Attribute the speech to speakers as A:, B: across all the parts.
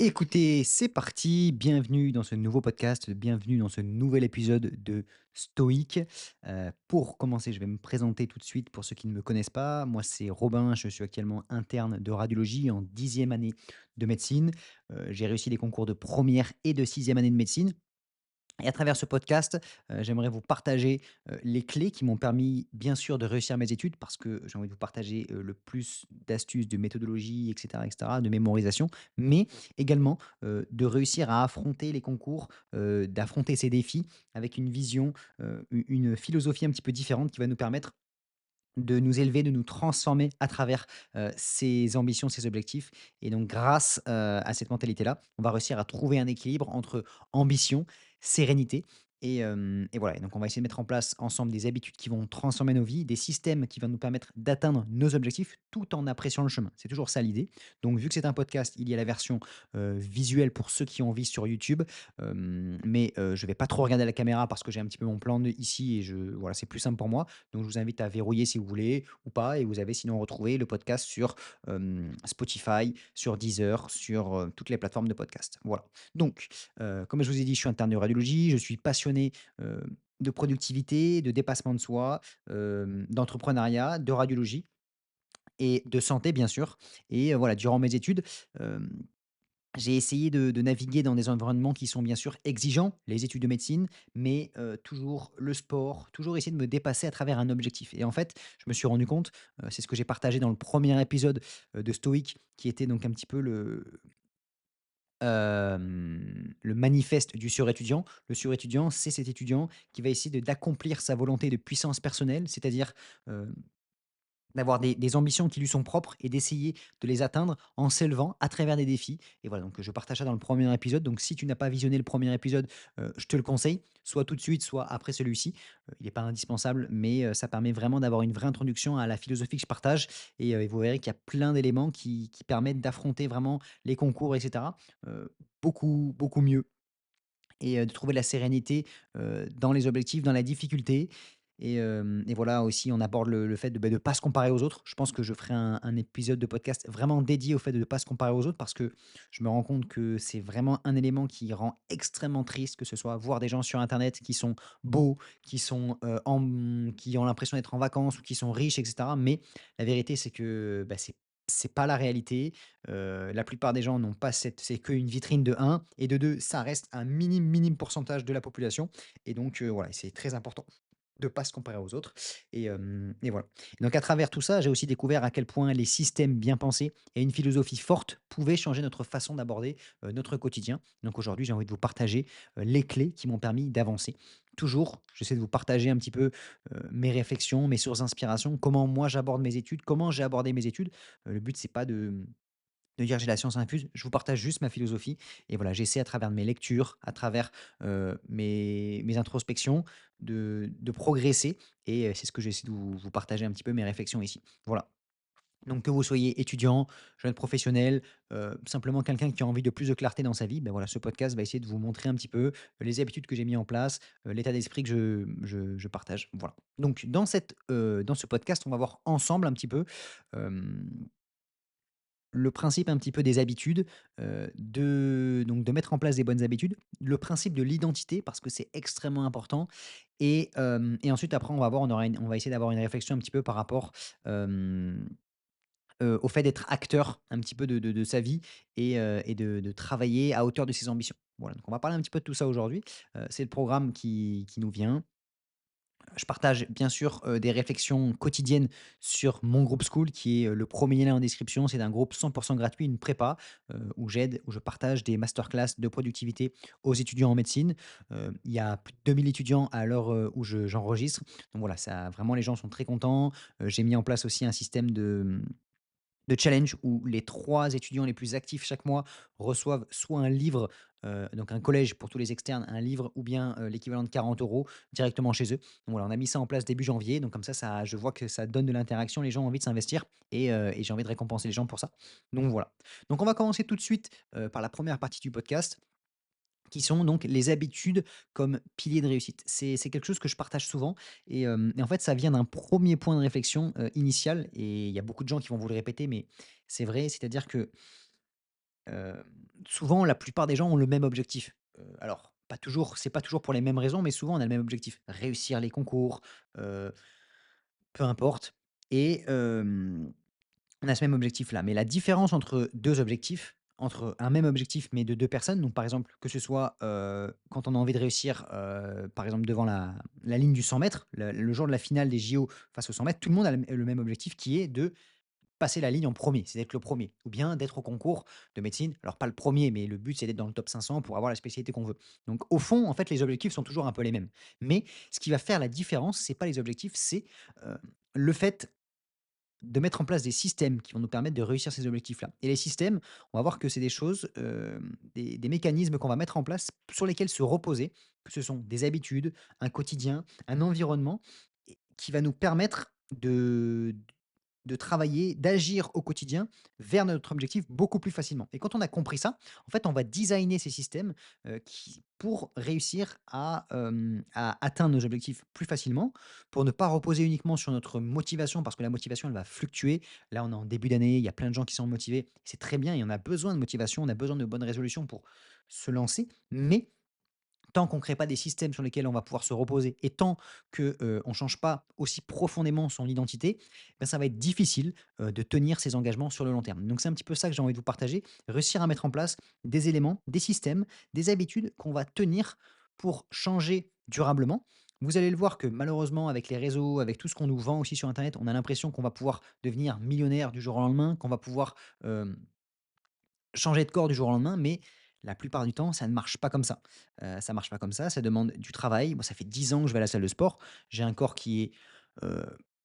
A: Écoutez, c'est parti, bienvenue dans ce nouveau podcast, bienvenue dans ce nouvel épisode de Stoïque. Pour commencer, je vais me présenter tout de suite pour ceux qui ne me connaissent pas. Moi, c'est Robin, je suis actuellement interne de radiologie en 10e année de médecine. J'ai réussi les concours de première et de 6e année de médecine. Et à travers ce podcast, j'aimerais vous partager, les clés qui m'ont permis, bien sûr, de réussir mes études parce que j'ai envie de vous partager, le plus d'astuces, de méthodologie et cetera, de mémorisation, mais également, de réussir à affronter les concours, d'affronter ces défis avec une vision, une philosophie un petit peu différente qui va nous permettre de nous élever, de nous transformer à travers, ces ambitions, ces objectifs et donc grâce, à cette mentalité-là, on va réussir à trouver un équilibre entre ambition, sérénité et voilà et donc on va essayer de mettre en place ensemble des habitudes qui vont transformer nos vies, des systèmes qui vont nous permettre d'atteindre nos objectifs tout en appréciant le chemin. C'est toujours ça l'idée. Donc vu que c'est un podcast, il y a la version, visuelle pour ceux qui ont envie sur YouTube, mais je vais pas trop regarder la caméra parce que j'ai un petit peu mon plan de ici et voilà, c'est plus simple pour moi. Donc je vous invite à verrouiller si vous voulez ou pas et vous avez sinon retrouvé le podcast sur, Spotify, sur Deezer, sur, toutes les plateformes de podcast. Voilà. Donc, comme je vous ai dit, je suis interne de radiologie, je suis passionné, de productivité, de dépassement de soi, d'entrepreneuriat, de radiologie et de santé bien sûr et voilà, durant mes études, hem j'ai essayé de naviguer dans des environnements qui sont bien sûr exigeants, les études de médecine, mais toujours le sport, toujours essayer de me dépasser à travers un objectif et en fait, je me suis rendu compte, c'est ce que j'ai partagé dans le premier épisode, de Stoïque qui était donc un petit peu le manifeste du surétudiant. Le surétudiant, c'est cet étudiant qui va essayer d'accomplir sa volonté de puissance personnelle, c'est-à-dire, heu d'avoir des ambitions qui lui sont propres et d'essayer de les atteindre en s'élevant à travers des défis et voilà, donc je partage ça dans le premier épisode, donc si tu n'as pas visionné le premier épisode, je te le conseille, soit tout de suite, soit après celui-ci. Il n'est pas indispensable, mais ça permet vraiment d'avoir une vraie introduction à la philosophie que je partage et vous verrez qu'il y a plein d'éléments qui permettent d'affronter vraiment les concours et cetera, beaucoup, beaucoup mieux et de trouver de la sérénité, dans les objectifs, dans la difficulté et voilà aussi on aborde le fait de, bah, de pas se comparer aux autres. Je pense que je ferai un épisode de podcast vraiment dédié au fait de ne pas se comparer aux autres parce que je me rends compte que c'est vraiment un élément qui rend extrêmement triste, que ce soit voir des gens sur internet qui sont beaux, qui sont, qui ont l'impression d'être en vacances ou qui sont riches et cetera. Mais la vérité c'est que, bah, c'est pas la réalité. La plupart des gens n'ont pas c'est qu'une vitrine de un et de 2 ça reste un minime, minime pourcentage de la population et donc voilà, c'est très important de pas se comparer aux autres et voilà. Donc à travers tout ça, j'ai aussi découvert à quel point les systèmes bien pensés et une philosophie forte pouvaient changer notre façon d'aborder, notre quotidien. Donc aujourd'hui, j'ai envie de vous partager, les clés qui m'ont permis d'avancer. Toujours, j'essaie de vous partager un petit peu, mes réflexions, mes sources d'inspiration, comment moi j'aborde mes études, comment j'ai abordé mes études. Le but c'est pas de dire: «J'ai la science infuse», je vous partage juste ma philosophie et voilà, j'essaie à travers mes lectures, à travers, mes introspections de progresser et c'est ce que j'essaie de vous partager un petit peu mes réflexions ici. Voilà. Donc que vous soyez étudiant, jeune professionnel, simplement quelqu'un qui a envie de plus de clarté dans sa vie, ben voilà, ce podcast va essayer de vous montrer un petit peu, les habitudes que j'ai mis en place, l'état d'esprit que je partage, voilà. Donc dans ce podcast, on va voir ensemble un petit peu, hem le principe un petit peu des habitudes, de mettre en place des bonnes habitudes, le principe de l'identité parce que c'est extrêmement important et ensuite après on va voir, on va essayer d'avoir une réflexion un petit peu par rapport, hem, au fait d'être acteur un petit peu de sa vie et de travailler à hauteur de ses ambitions. Voilà, donc on va parler un petit peu de tout ça aujourd'hui, c'est le programme qui nous vient. Je partage bien sûr, des réflexions quotidiennes sur mon groupe School qui est, le premier lien en description. C'est un groupe 100 gratuit, une prépa, où j'aide, où je partage des masterclass de productivité aux étudiants en médecine. Il y a plus de 2 000 étudiants à l'heure, où j'enregistre. Donc voilà, ça vraiment les gens sont très contents. J'ai mis en place aussi un système de challenge où les 3 étudiants les plus actifs chaque mois reçoivent soit un livre, donc un collège pour tous les externes, un livre ou bien, l'équivalent de 40 € directement chez eux. Donc voilà, on a mis ça en place début janvier, donc comme ça je vois que ça donne de l'interaction, les gens ont envie de s'investir et j'ai envie de récompenser les gens pour ça. Donc voilà. Donc on va commencer tout de suite, par la première partie du podcast qui sont donc les habitudes comme piliers de réussite. C'est quelque chose que je partage souvent et en fait, ça vient d'un premier point de réflexion, initial et il y a beaucoup de gens qui vont vous le répéter, mais c'est vrai. C'est-à-dire que Heu, Souvent, la plupart des gens ont le même objectif. Alors pas toujours, c'est pas toujours pour les mêmes raisons, mais souvent on a le même objectif. Réussir les concours, heu, peu importe et on a ce même objectif-là. Mais la différence entre 2 objectifs, entre un même objectif mais de 2 personnes, donc par exemple, que ce soit, quand on a envie de réussir, par exemple devant la ligne du 100 mètres, le jour de la finale des JO face aux 100 mètres, tout le monde a le même objectif qui est de passer la ligne en premier, c'est d'être le premier, ou bien d'être au concours de médecine. Alors pas le premier, mais le but c'est d'être dans le top 500 pour avoir la spécialité qu'on veut. Donc au fond, en fait, les objectifs sont toujours un peu les mêmes. Mais ce qui va faire la différence, c'est pas les objectifs, c'est, heu, le fait de mettre en place des systèmes qui vont nous permettre de réussir ces objectifs-là. Et les systèmes, on va voir que c'est des choses, des mécanismes qu'on va mettre en place sur lesquels se reposer, que ce sont des habitudes, un quotidien, un environnement et qui va nous permettre de travailler, d'agir au quotidien vers notre objectif beaucoup plus facilement. Et quand on a compris ça, en fait, on va designer ces systèmes, pour réussir à atteindre nos objectifs plus facilement, pour ne pas reposer uniquement sur notre motivation, parce que la motivation, elle va fluctuer. Là, on est en début d'année, il y a plein de gens qui sont motivés. C'est très bien et on a besoin de motivation, on a besoin de bonnes résolutions pour se lancer. Mais tant qu'on ne crée pas des systèmes sur lesquels on va pouvoir se reposer et tant que, on ne change pas aussi profondément son identité, ben, ça va être difficile, de tenir ses engagements sur le long terme. Donc c'est un petit peu ça que j'ai envie de vous partager, réussir à mettre en place des éléments, des systèmes, des habitudes qu'on va tenir pour changer durablement. Vous allez le voir que malheureusement avec les réseaux, avec tout ce qu'on nous vend aussi sur internet, on a l'impression qu'on va pouvoir devenir millionnaire du jour au lendemain, qu'on va pouvoir, changer de corps du jour au lendemain, mais la plupart du temps, ça ne marche pas comme ça. Ça marche pas comme ça demande du travail. Moi, ça fait 10 ans que je vais à la salle de sport. J'ai un corps qui est, heu,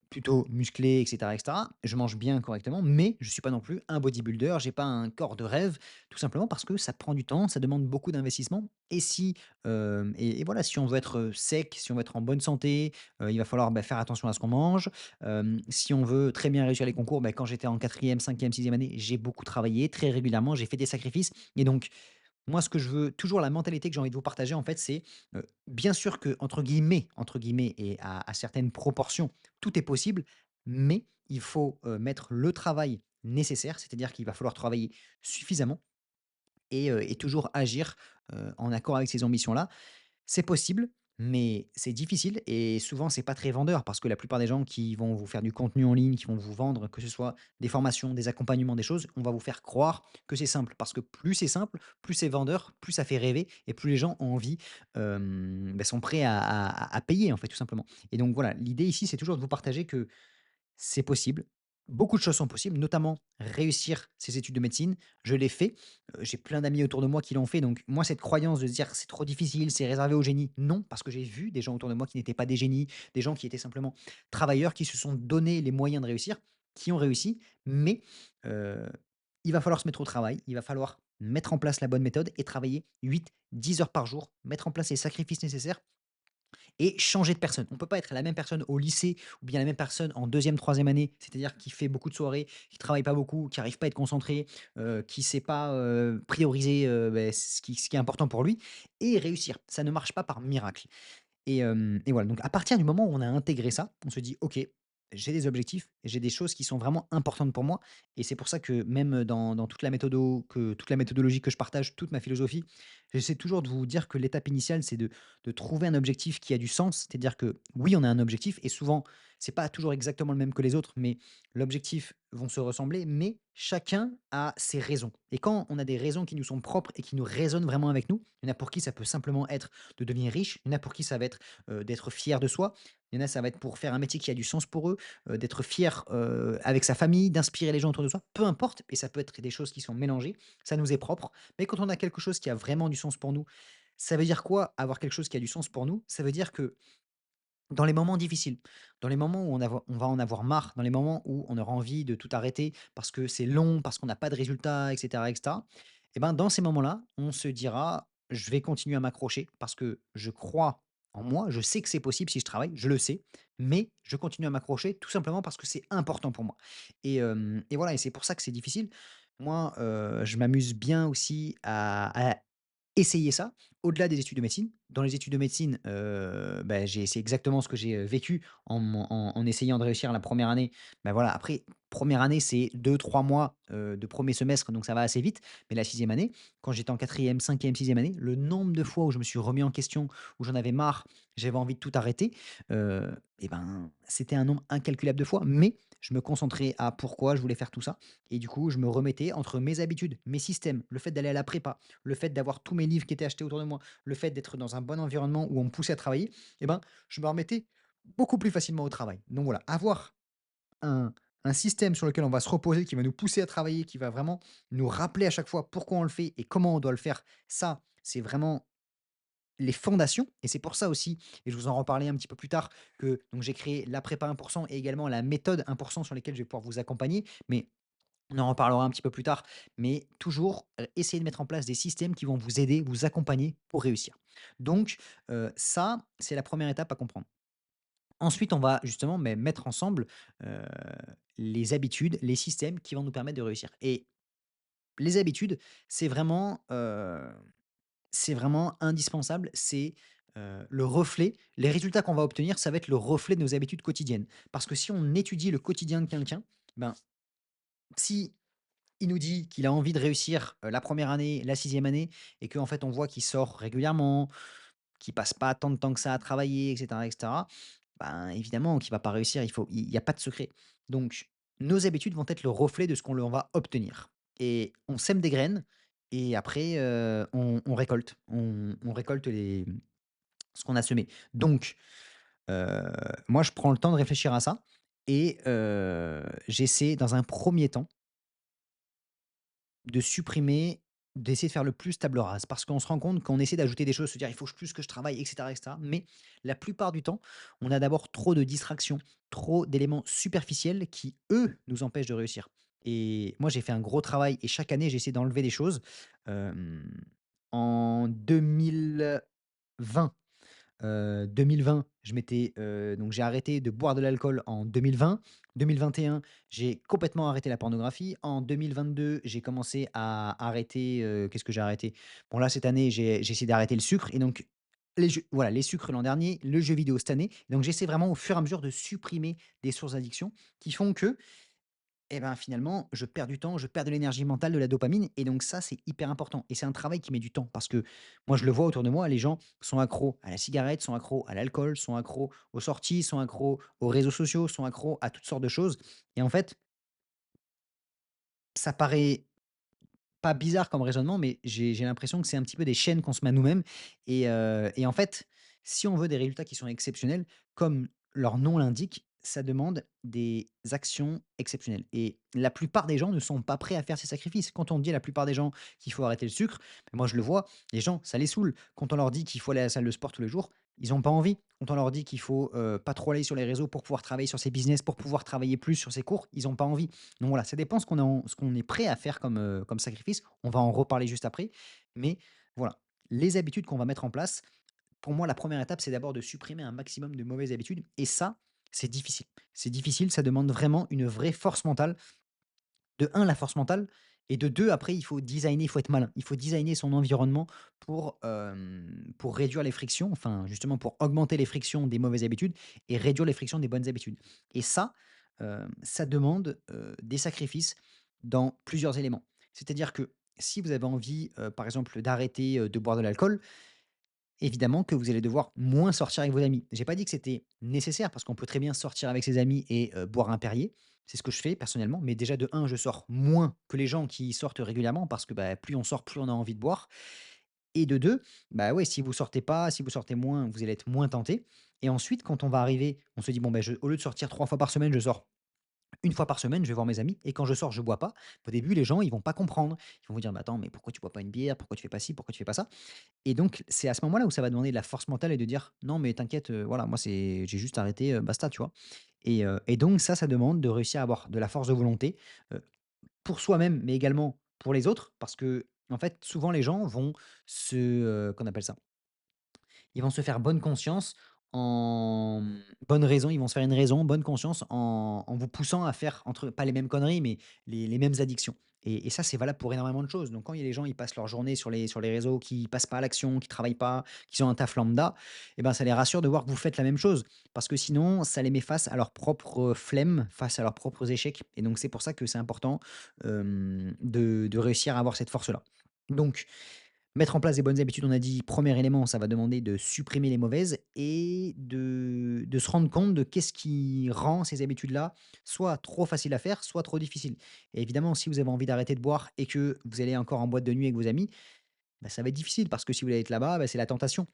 A: plutôt musclé et cetera. Je mange bien correctement, mais je suis pas non plus un bodybuilder. J'ai pas un corps de rêve, tout simplement parce que ça prend du temps, ça demande beaucoup d'investissement et si, et voilà, si on veut être, sec, si on veut être en bonne santé, il va falloir, bah, faire attention à ce qu'on mange. Si on veut très bien réussir les concours, bah, quand j'étais en quatrième, cinquième, sixième année, j'ai beaucoup travaillé très régulièrement, j'ai fait des sacrifices et donc moi, ce que je veux toujours la mentalité que j'ai envie de vous partager, en fait, c'est, bien sûr que entre guillemets et à certaines proportions, tout est possible, mais il faut, mettre le travail nécessaire, c'est-à-dire qu'il va falloir travailler suffisamment et toujours agir, en accord avec ces ambitions-là. C'est possible, mais c'est difficile et souvent c'est pas très vendeur parce que la plupart des gens qui vont vous faire du contenu en ligne, qui vont vous vendre, que ce soit des formations, des accompagnements, des choses, on va vous faire croire que c'est simple. Parce que plus c'est simple, plus c'est vendeur, plus ça fait rêver et plus les gens ont envie, bah, sont prêts à payer en fait tout simplement. Et donc voilà, l'idée ici c'est toujours de vous partager que c'est possible. Beaucoup de choses sont possibles, notamment réussir ses études de médecine. Je l'ai fait. J'ai plein d'amis autour de moi qui l'ont fait. Donc, moi, cette croyance de se dire c'est trop difficile, c'est réservé aux génies, non, parce que j'ai vu des gens autour de moi qui n'étaient pas des génies, des gens qui étaient simplement travailleurs, qui se sont donné les moyens de réussir, qui ont réussi. Mais euh, il va falloir se mettre au travail, il va falloir mettre en place la bonne méthode et travailler 8, 10 heures par jour, mettre en place les sacrifices nécessaires et changer de personne. On peut pas être la même personne au lycée ou bien la même personne en deuxième, troisième année, c'est-à-dire qui fait beaucoup de soirées, qui travaille pas beaucoup, qui arrive pas à être concentré, qui sait pas, prioriser, ce qui est important pour lui et réussir. Ça ne marche pas par miracle. Et voilà, donc à partir du moment où on a intégré ça, on se dit: «OK, j'ai des objectifs, j'ai des choses qui sont vraiment importantes pour moi» et c'est pour ça que même dans toute la méthodologie que je partage, toute ma philosophie, j'essaie toujours de vous dire que l'étape initiale, c'est de trouver un objectif qui a du sens. C'est-à-dire que oui, on a un objectif et souvent, c'est pas toujours exactement le même que les autres, mais l'objectif vont se ressembler, mais chacun a ses raisons et quand on a des raisons qui nous sont propres et qui nous résonnent vraiment avec nous, il y en a pour qui ça peut simplement être de devenir riche. Il y en a pour qui ça va être, d'être fier de soi. Il y en a, ça va être pour faire un métier qui a du sens pour eux, d'être fier, avec sa famille, d'inspirer les gens autour de soi. Peu importe et ça peut être des choses qui sont mélangées, ça nous est propre. Mais quand on a quelque chose qui a vraiment du sens pour nous, ça veut dire quoi avoir quelque chose qui a du sens pour nous? Ça veut dire que dans les moments difficiles, dans les moments où on va en avoir marre, dans les moments où on aura envie de tout arrêter parce que c'est long, parce qu'on n'a pas de résultats et cetera et ben, dans ces moments-là, on se dira: «Je vais continuer à m'accrocher parce que je crois en moi, je sais que c'est possible si je travaille, je le sais, mais je continue à m'accrocher tout simplement parce que c'est important pour moi» et voilà et c'est pour ça que c'est difficile. Moi, je m'amuse bien aussi à essayer ça, au-delà des études de médecine. Dans les études de médecine, bah, j'ai c'est exactement ce que j'ai, vécu en essayant de réussir la première année. Bah, voilà, après première année, c'est 2 3 mois, de premier semestre, donc ça va assez vite. Mais la sixième année, quand j'étais en quatrième, cinquième, sixième année, le nombre de fois où je me suis remis en question, où j'en avais marre, j'avais envie de tout arrêter, et ben, c'était un nombre incalculable de fois. Mais je me concentrais à pourquoi je voulais faire tout ça et du coup, je me remettais entre mes habitudes, mes systèmes, le fait d'aller à la prépa, le fait d'avoir tous mes livres qui étaient achetés autour de moi, le fait d'être dans un bon environnement où on me poussait à travailler, et ben, je me remettais beaucoup plus facilement au travail. Donc voilà, avoir un, un système sur lequel on va se reposer, qui va nous pousser à travailler, qui va vraiment nous rappeler à chaque fois pourquoi on le fait et comment on doit le faire, ça, c'est vraiment les fondations. Et c'est pour ça aussi, et je vous en reparler un petit peu plus tard, que donc j'ai créé la prépa 1% et également la méthode 1% sur lesquelles je vais pouvoir vous accompagner. Mais on en reparlera un petit peu plus tard, mais toujours, essayer de mettre en place des systèmes qui vont vous aider, vous accompagner pour réussir. Donc, ça, c'est la première étape à comprendre. Ensuite, on va justement, mettre ensemble, heu, les habitudes, les systèmes qui vont nous permettre de réussir et les habitudes, c'est vraiment, c'est vraiment indispensable. C'est, le reflet les résultats qu'on va obtenir, ça va être le reflet de nos habitudes quotidiennes. Parce que si on étudie le quotidien de quelqu'un, ben, si il nous dit qu'il a envie de réussir, la première année, la sixième année et qu'en fait, on voit qu'il sort régulièrement, qu'il passe pas tant de temps que ça à travailler et cetera, ben, évidemment qu'il va pas réussir, il y a pas de secret. Donc nos habitudes vont être le reflet de ce qu'on leur va obtenir et on sème des graines et après, on récolte. On récolte ce qu'on a semé. Donc heu, moi, je prends le temps de réfléchir à ça et j'essaie dans un premier temps de supprimer, d'essayer de faire le plus table rase. Parce qu'on se rend compte qu'on essaie d'ajouter des choses, se dire: «Il faut plus que je travaille» et cetera. Mais la plupart du temps, on a d'abord trop de distractions, trop d'éléments superficiels qui, eux, nous empêchent de réussir. Et moi, j'ai fait un gros travail et chaque année, j'essaie d'enlever des choses. Hem, En 2020 2020, donc j'ai arrêté de boire de l'alcool en 2020. 2021, j'ai complètement arrêté la pornographie. En 2022, j'ai commencé à arrêter, qu'est-ce que j'ai arrêté? Bon là, cette année, j'ai essayé d'arrêter le sucre et donc les sucres l'an dernier, le jeu vidéo cette année. Donc j'essaie vraiment au fur et à mesure de supprimer des sources d'addiction qui font que et ben, finalement, je perds du temps, je perds de l'énergie mentale, de la dopamine et donc ça, c'est hyper important et c'est un travail qui met du temps parce que moi, je le vois autour de moi, les gens sont accros à la cigarette, sont accros à l'alcool, sont accros aux sorties, sont accros aux réseaux sociaux, sont accros à toutes sortes de choses et en fait, ça paraît pas bizarre comme raisonnement, mais j'ai l'impression que c'est un petit peu des chaînes qu'on se met à nous-mêmes et en fait, si on veut des résultats qui sont exceptionnels, comme leur nom l'indique, ça demande des actions exceptionnelles et la plupart des gens ne sont pas prêts à faire ces sacrifices. Quand on dit à la plupart des gens qu'il faut arrêter le sucre, moi je le vois, les gens, ça les saoule. Quand on leur dit qu'il faut aller à la salle de sport tous les jours, ils ont pas envie. Quand on leur dit qu'il faut, pas trop aller sur les réseaux pour pouvoir travailler sur ses business, pour pouvoir travailler plus sur ses cours, ils ont pas envie. Donc voilà, ça dépend ce qu'on est prêt à faire comme sacrifice. On va en reparler juste après. Mais voilà, les habitudes qu'on va mettre en place, pour moi, la première étape, c'est d'abord de supprimer un maximum de mauvaises habitudes. Et ça, c'est difficile. C'est difficile, ça demande vraiment une vraie force mentale. De un, la force mentale. Et de 2, après, il faut designer, il faut être malin. Il faut designer son environnement pour réduire les frictions, enfin, justement, pour augmenter les frictions des mauvaises habitudes et réduire les frictions des bonnes habitudes. Et ça, ça demande, des sacrifices dans plusieurs éléments. C'est-à-dire que si vous avez envie, par exemple, d'arrêter, de boire de l'alcool, évidemment que vous allez devoir moins sortir avec vos amis. J'ai pas dit que c'était nécessaire parce qu'on peut très bien sortir avec ses amis et boire un Perrier. C'est ce que je fais personnellement, mais déjà de un, je sors moins que les gens qui sortent régulièrement parce que, bah, plus on sort, plus on a envie de boire et de 2, bah, ouais, si vous sortez pas, si vous sortez moins, vous allez être moins tenté et ensuite quand on va arriver, on se dit: «Bon, bah, je au lieu de sortir 3 fois par semaine, je sors une fois par semaine, je vais voir mes amis et quand je sors, je bois pas». Au début, les gens, ils vont pas comprendre. Ils vont vous dire: «Mais attends, mais pourquoi tu bois pas une bière? Pourquoi tu fais pas ci? Pourquoi tu fais pas ça?» Et donc, c'est à ce moment-là où ça va demander de la force mentale et de dire: «Non, mais t'inquiète, voilà, moi, j'ai juste arrêté, basta», tu vois? Et donc ça demande de réussir à avoir de la force de volonté, heu, pour soi-même, mais également pour les autres. Parce que en fait, souvent, les gens vont qu'on appelle ça? Ils vont se faire bonne conscience bonne raison, ils vont se faire une raison, bonne conscience en vous poussant à faire entre pas les mêmes conneries, mais les mêmes addictions. Et ça, c'est valable pour énormément de choses. Donc quand il y a les gens, ils passent leur journée sur les réseaux, qui passent pas à l'action, qui travaillent pas, qui ont un taf lambda, et ben, ça les rassure de voir que vous faites la même chose. Parce que sinon, ça les met face à leur propre flemme, face à leurs propres échecs. Et donc c'est pour ça que c'est important, de réussir à avoir cette force-là. Donc mettre en place des bonnes habitudes, on a dit, premier élément, ça va demander de supprimer les mauvaises et de se rendre compte de qu'est-ce qui rend ces habitudes-là soit trop faciles à faire, soit trop difficiles. Et évidemment, si vous avez envie d'arrêter de boire et que vous allez encore en boîte de nuit avec vos amis, bah, ça va être difficile parce que si vous allez être là-bas, bah, c'est la tentation.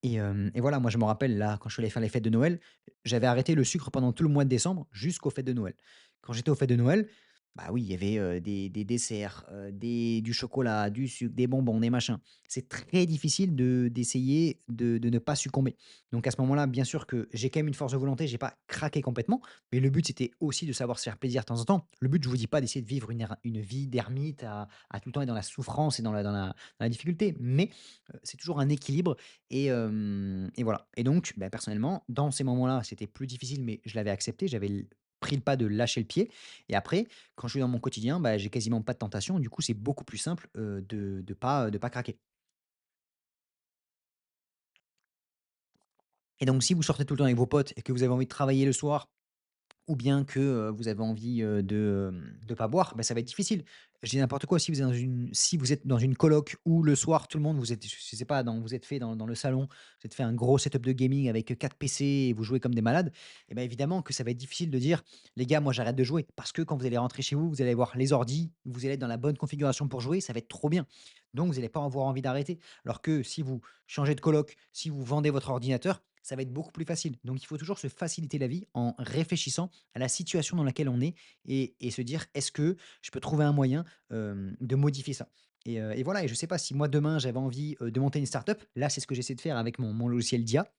A: Et voilà, moi je me rappelle là, quand je suis allé faire les fêtes de Noël, j'avais arrêté le sucre pendant tout le mois de décembre jusqu'aux fêtes de Noël. Quand j'étais aux fêtes de Noël, bah oui, il y avait, des desserts, du chocolat, du sucre, des bonbons, des machins. C'est très difficile d'essayer de ne pas succomber. Donc à ce moment-là, bien sûr que j'ai quand même une force de volonté, j'ai pas craqué complètement, mais le but c'était aussi de savoir se faire plaisir de temps en temps. Le but, je vous dis pas d'essayer de vivre une vie d'ermite à tout le temps être dans la souffrance et dans la difficulté, mais, c'est toujours un équilibre et voilà. Et donc, bah, personnellement, dans ces moments-là, c'était plus difficile, mais je l'avais accepté. J'avais pris le pas de lâcher le pied. Et après, quand je suis dans mon quotidien, bah, j'ai quasiment pas de tentation. Du coup, c'est beaucoup plus simple de pas craquer. Et donc, si vous sortez tout le temps avec vos potes et que vous avez envie de travailler le soir, ou bien que, vous avez envie, de pas boire, bah, ça va être difficile. Je dis n'importe quoi, si vous êtes dans une coloc où le soir tout le monde vous êtes je sais pas, vous êtes fait dans le salon, vous êtes fait un gros setup de gaming avec, 4 PC et vous jouez comme des malades, et ben évidemment que ça va être difficile de dire: «Les gars, moi j'arrête de jouer». Parce que quand vous allez rentrer chez vous, vous allez voir les ordis, vous allez être dans la bonne configuration pour jouer, ça va être trop bien. Donc vous allez pas avoir envie d'arrêter. Alors que si vous changez de coloc, si vous vendez votre ordinateur, ça va être beaucoup plus facile. Donc il faut toujours se faciliter la vie en réfléchissant à la situation dans laquelle on est et se dire: «Est-ce que je peux trouver un moyen, de modifier ça?» Et voilà. Et je sais pas si moi demain j'avais envie, de monter une startup, là c'est ce que j'essaie de faire avec mon logiciel d'IA.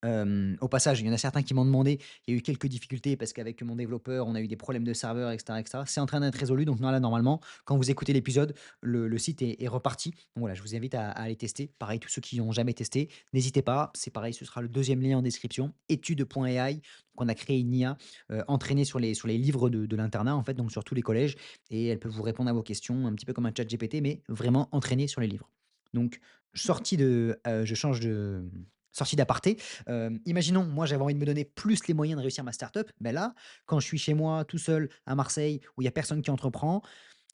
A: Au passage, il y en a certains qui m'ont demandé, il y a eu quelques difficultés parce qu'avec mon développeur, on a eu des problèmes de serveur et cetera. C'est en train d'être résolu, donc là, normalement, quand vous écoutez l'épisode, le site est reparti. Donc voilà, je vous invite à aller tester. Pareil, tous ceux qui n'ont jamais testé, n'hésitez pas, c'est pareil, ce sera le deuxième lien en description, études.ai. Donc on a créé une IA, entraînée sur les livres de l'internat, en fait, donc sur tous les collèges, et elle peut vous répondre à vos questions, un petit peu comme un chat GPT, mais vraiment entraîné sur les livres. Donc je change de sortie d'aparté. Imaginons, moi, j'avais envie de me donner plus les moyens de réussir ma startup. Ben là, quand je suis chez moi, tout seul, à Marseille, où il y a personne qui entreprend,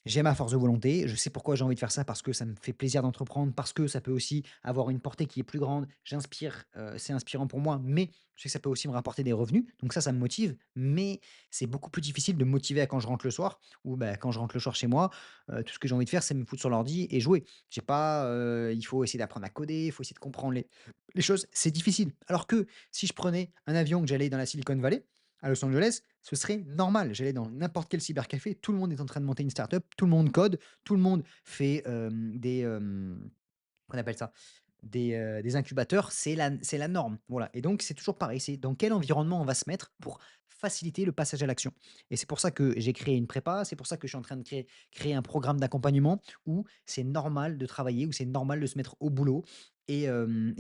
A: j'ai ma force de volonté. Je sais pourquoi j'ai envie de faire ça, parce que ça me fait plaisir d'entreprendre, parce que ça peut aussi avoir une portée qui est plus grande. J'inspire, c'est inspirant pour moi, mais je sais que ça peut aussi me rapporter des revenus. Donc ça me motive. Mais c'est beaucoup plus difficile de me motiver à quand je rentre le soir, ou bah, quand je rentre le soir chez moi, tout ce que j'ai envie de faire, c'est me foutre sur l'ordi et jouer. J'ai pas, il faut essayer d'apprendre à coder, il faut essayer de comprendre les choses. C'est difficile. Alors que si je prenais un avion, que j'allais dans la Silicon Valley, à Los Angeles, ce serait normal. J'allais dans n'importe quel cybercafé, tout le monde est en train de monter une startup, tout le monde code, tout le monde fait, qu'on appelle ça? Des incubateurs, c'est la norme, voilà. Et donc c'est toujours pareil, c'est dans quel environnement on va se mettre pour faciliter le passage à l'action. Et c'est pour ça que j'ai créé une prépa, c'est pour ça que je suis en train de créer un programme d'accompagnement où c'est normal de travailler, où c'est normal de se mettre au boulot. Et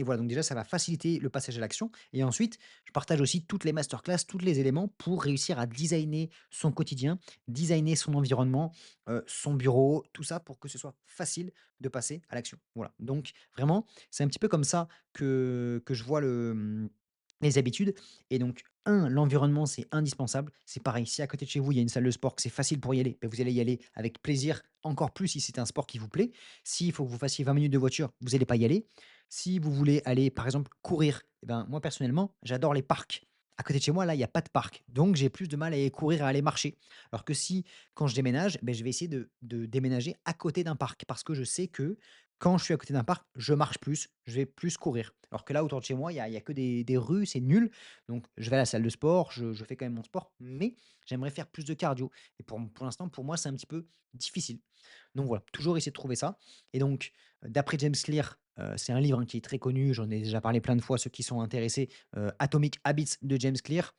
A: voilà, donc déjà ça va faciliter le passage à l'action, et ensuite je partage aussi toutes les masterclass, tous les éléments pour réussir à designer son quotidien, designer son environnement, son bureau, tout ça pour que ce soit facile de passer à l'action. Voilà, donc vraiment, c'est un petit peu comme ça que je vois les habitudes. Et donc l'environnement, c'est indispensable. C'est pareil, si à côté de chez vous, il y a une salle de sport, que c'est facile pour y aller, beh, vous allez y aller avec plaisir, encore plus si c'est un sport qui vous plaît. S'il faut que vous fassiez 20 minutes de voiture, vous allez pas y aller. Si vous voulez aller, par exemple, courir, eh ben, moi personnellement, j'adore les parcs. À côté de chez moi, là, il y a pas de parc, donc j'ai plus de mal à aller courir, à aller marcher. Alors que si, quand je déménage, beh, je vais essayer de déménager à côté d'un parc, parce que je sais que quand je suis à côté d'un parc, je marche plus, je vais plus courir. Alors que là, autour de chez moi, il y a que des rues, c'est nul. Donc, je vais à la salle de sport, je fais quand même mon sport, mais j'aimerais faire plus de cardio. Et pour l'instant, pour moi, c'est un petit peu difficile. Donc voilà, toujours essayer de trouver ça. Et donc, d'après James Clear, c'est un livre, hein, qui est très connu, j'en ai déjà parlé plein de fois, ceux qui sont intéressés, Atomic Habits de James Clear.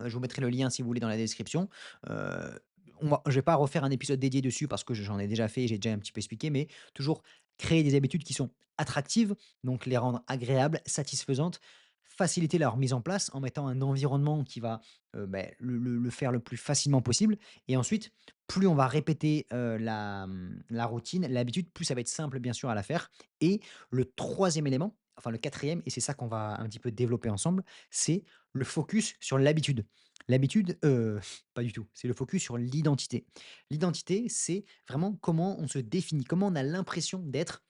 A: Je vous mettrai le lien si vous voulez dans la description. Heu, je vais pas refaire un épisode dédié dessus parce que j'en ai déjà fait, j'ai déjà un petit peu expliqué, mais toujours créer des habitudes qui sont attractives, donc les rendre agréables, satisfaisantes, faciliter leur mise en place en mettant un environnement qui va, le faire le plus facilement possible et ensuite, plus on va répéter, la routine, l'habitude, plus ça va être simple bien sûr à la faire et le troisième élément, enfin le quatrième et c'est ça qu'on va un petit peu développer ensemble, c'est le focus sur l'habitude. L'habitude, pas du tout, c'est le focus sur l'identité. L'identité, c'est vraiment comment on se définit, comment on a l'impression d'être,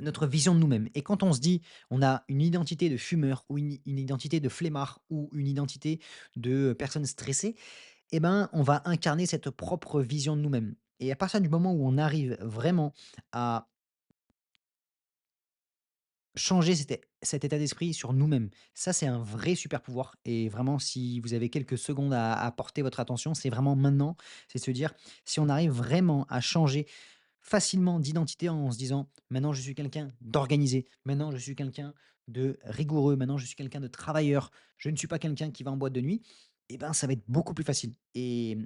A: notre vision de nous-mêmes et quand on se dit: «On a une identité de fumeur ou une identité de flemmard ou une identité de personne stressée» et ben, on va incarner cette propre vision de nous-mêmes et à partir du moment où on arrive vraiment à changer cet état d'esprit sur nous-mêmes, ça, c'est un vrai super pouvoir et vraiment si vous avez quelques secondes à porter votre attention, c'est vraiment maintenant. C'est de se dire, si on arrive vraiment à changer facilement d'identité en se disant: «Maintenant je suis quelqu'un d'organisé, maintenant je suis quelqu'un de rigoureux, maintenant je suis quelqu'un de travailleur, je ne suis pas quelqu'un qui va en boîte de nuit» et ben, ça va être beaucoup plus facile et